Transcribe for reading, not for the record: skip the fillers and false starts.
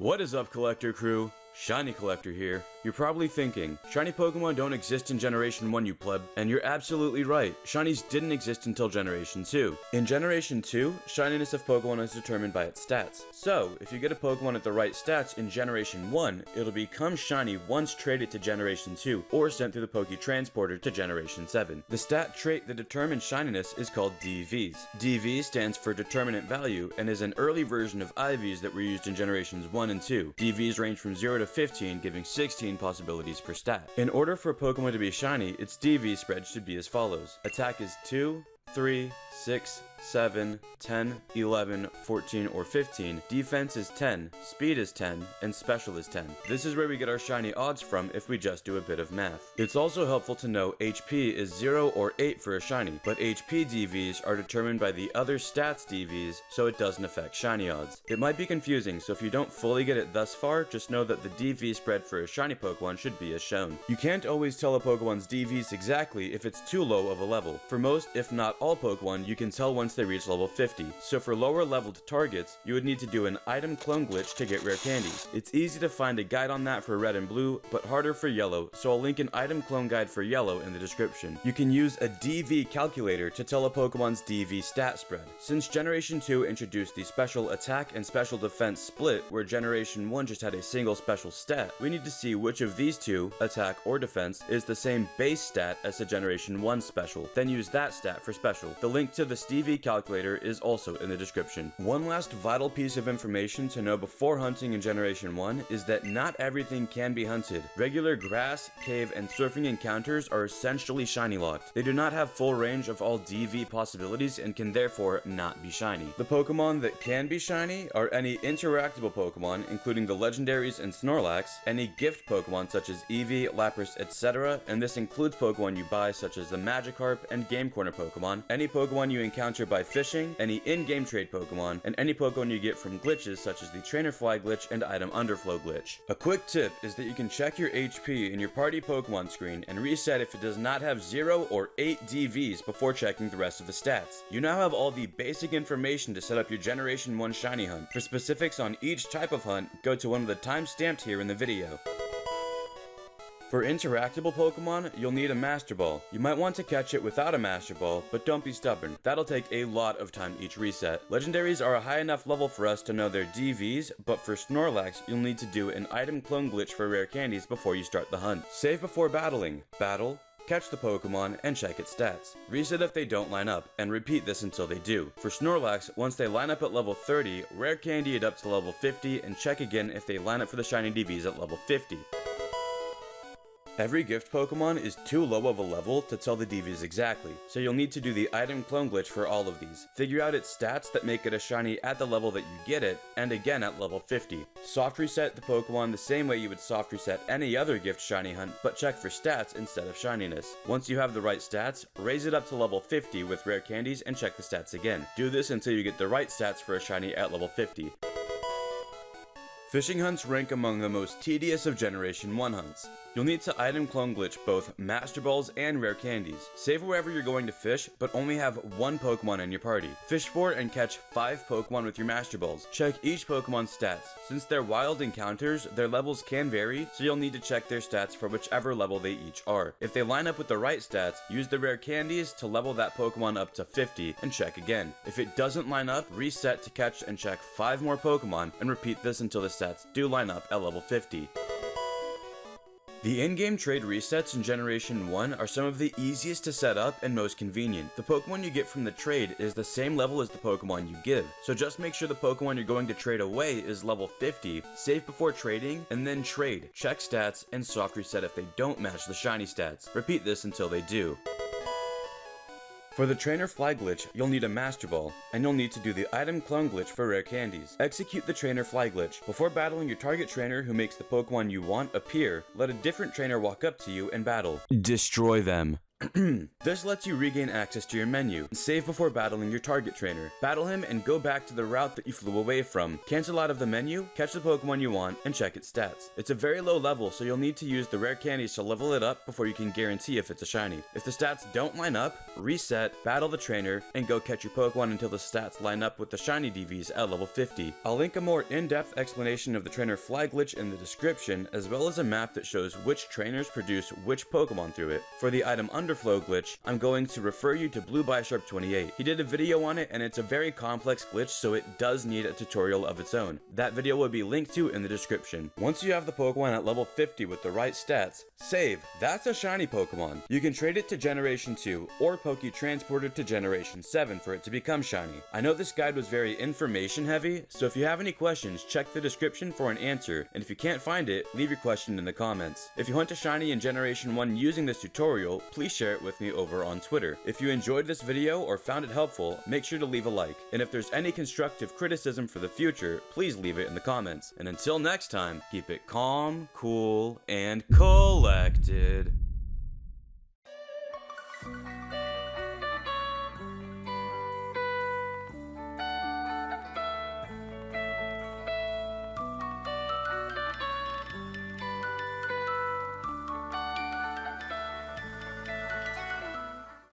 What is up, Collector Crew? Shiny Collector here. You're probably thinking, shiny Pokemon don't exist in Generation 1, you pleb. And you're absolutely right, shinies didn't exist until Generation 2. In Generation 2, shininess of Pokemon is determined by its stats. So, if you get a Pokemon at the right stats in Generation 1, it'll become shiny once traded to Generation 2, or sent through the Poké Transporter to Generation 7. The stat trait that determines shininess is called DVs. DV stands for Determinant Value, and is an early version of IVs that were used in Generations 1 and 2. DVs range from 0 to 15, giving 16 possibilities per stat. In order for a Pokemon to be shiny, its DV spread should be as follows. Attack is 2, 3, 6, 7, 10, 11, 14, or 15, defense is 10, speed is 10, and special is 10. This is where we get our shiny odds from if we just do a bit of math. It's also helpful to know HP is 0 or 8 for a shiny, but HP DVs are determined by the other stats DVs, so it doesn't affect shiny odds. It might be confusing, so if you don't fully get it thus far, just know that the DV spread for a shiny Pokemon should be as shown. You can't always tell a Pokemon's DVs exactly if it's too low of a level. For most, if not all Pokemon, you can tell once they reach level 50, so for lower leveled targets, you would need to do an item clone glitch to get rare candies. It's easy to find a guide on that for red and blue, but harder for yellow, so I'll link an item clone guide for yellow in the description. You can use a DV calculator to tell a Pokemon's DV stat spread. Since Generation 2 introduced the special attack and special defense split, where Generation 1 just had a single special stat, we need to see which of these two, attack or defense, is the same base stat as the Generation 1 special, then use that stat for special. The link to this DV calculator is also in the description. One last vital piece of information to know before hunting in Generation 1 is that not everything can be hunted. Regular grass, cave, and surfing encounters are essentially shiny locked. They do not have full range of all DV possibilities and can therefore not be shiny. The Pokemon that can be shiny are any interactable Pokemon, including the legendaries and Snorlax, any gift Pokemon such as Eevee, Lapras, etc., and this includes Pokemon you buy such as the Magikarp and Game Corner Pokemon, any Pokemon you encounter by fishing, any in-game trade Pokemon, and any Pokemon you get from glitches such as the Trainer Fly Glitch and item Underflow Glitch. A quick tip is that you can check your HP in your party Pokemon screen and reset if it does not have 0 or 8 DVs before checking the rest of the stats. You now have all the basic information to set up your Generation 1 shiny hunt. For specifics on each type of hunt, go to one of the timestamped here in the video. For interactable Pokemon, you'll need a Master Ball. You might want to catch it without a Master Ball, but don't be stubborn. That'll take a lot of time each reset. Legendaries are a high enough level for us to know their DVs, but for Snorlax, you'll need to do an item clone glitch for rare candies before you start the hunt. Save before battling. Battle, catch the Pokemon, and check its stats. Reset if they don't line up, and repeat this until they do. For Snorlax, once they line up at level 30, rare candy it up to level 50, and check again if they line up for the shiny DVs at level 50. Every gift Pokemon is too low of a level to tell the DVs exactly, so you'll need to do the item clone glitch for all of these. Figure out its stats that make it a shiny at the level that you get it, and again at level 50. Soft reset the Pokemon the same way you would soft reset any other gift shiny hunt, but check for stats instead of shininess. Once you have the right stats, raise it up to level 50 with rare candies and check the stats again. Do this until you get the right stats for a shiny at level 50. Fishing hunts rank among the most tedious of Generation 1 hunts. You'll need to item clone glitch both Master Balls and rare candies. Save wherever you're going to fish, but only have one Pokemon in your party. Fish for and catch 5 Pokemon with your Master Balls. Check each Pokemon's stats. Since they're wild encounters, their levels can vary, so you'll need to check their stats for whichever level they each are. If they line up with the right stats, use the rare candies to level that Pokemon up to 50 and check again. If it doesn't line up, reset to catch and check 5 more Pokemon and repeat this until the stats do line up at level 50. The in-game trade resets in Generation 1 are some of the easiest to set up and most convenient. The Pokemon you get from the trade is the same level as the Pokemon you give, so just make sure the Pokemon you're going to trade away is level 50, save before trading, and then trade. Check stats, and soft reset if they don't match the shiny stats. Repeat this until they do. For the Trainer Fly Glitch, you'll need a Master Ball, and you'll need to do the item clone glitch for rare candies. Execute the Trainer Fly Glitch. Before battling your target trainer who makes the Pokemon you want appear, let a different trainer walk up to you and battle. Destroy them. This lets you regain access to your menu, save before battling your target trainer, battle him and go back to the route that you flew away from, cancel out of the menu, catch the Pokemon you want, and check its stats. It's a very low level, so you'll need to use the rare candies to level it up before you can guarantee if it's a shiny. If the stats don't line up, reset, battle the trainer, and go catch your Pokemon until the stats line up with the shiny DVs at level 50. I'll link a more in-depth explanation of the trainer fly glitch in the description, as well as a map that shows which trainers produce which Pokemon through it. For the item Underflow Glitch, I'm going to refer you to Blue by Sharp 28. He did a video on it, and it's a very complex glitch, so it does need a tutorial of its own. That video will be linked to in the description. Once you have the Pokemon at level 50 with the right stats, save. That's a shiny Pokemon. You can trade it to Generation 2 or Poke-Transport it to Generation 7 for it to become shiny. I know this guide was very information heavy, so if you have any questions, check the description for an answer, and if you can't find it, leave your question in the comments. If you hunt a shiny in Generation 1 using this tutorial, please share it with me over on Twitter. If you enjoyed this video or found it helpful, make sure to leave a like, and if there's any constructive criticism for the future, please leave it in the comments. And until next time, keep it calm, cool, and collected.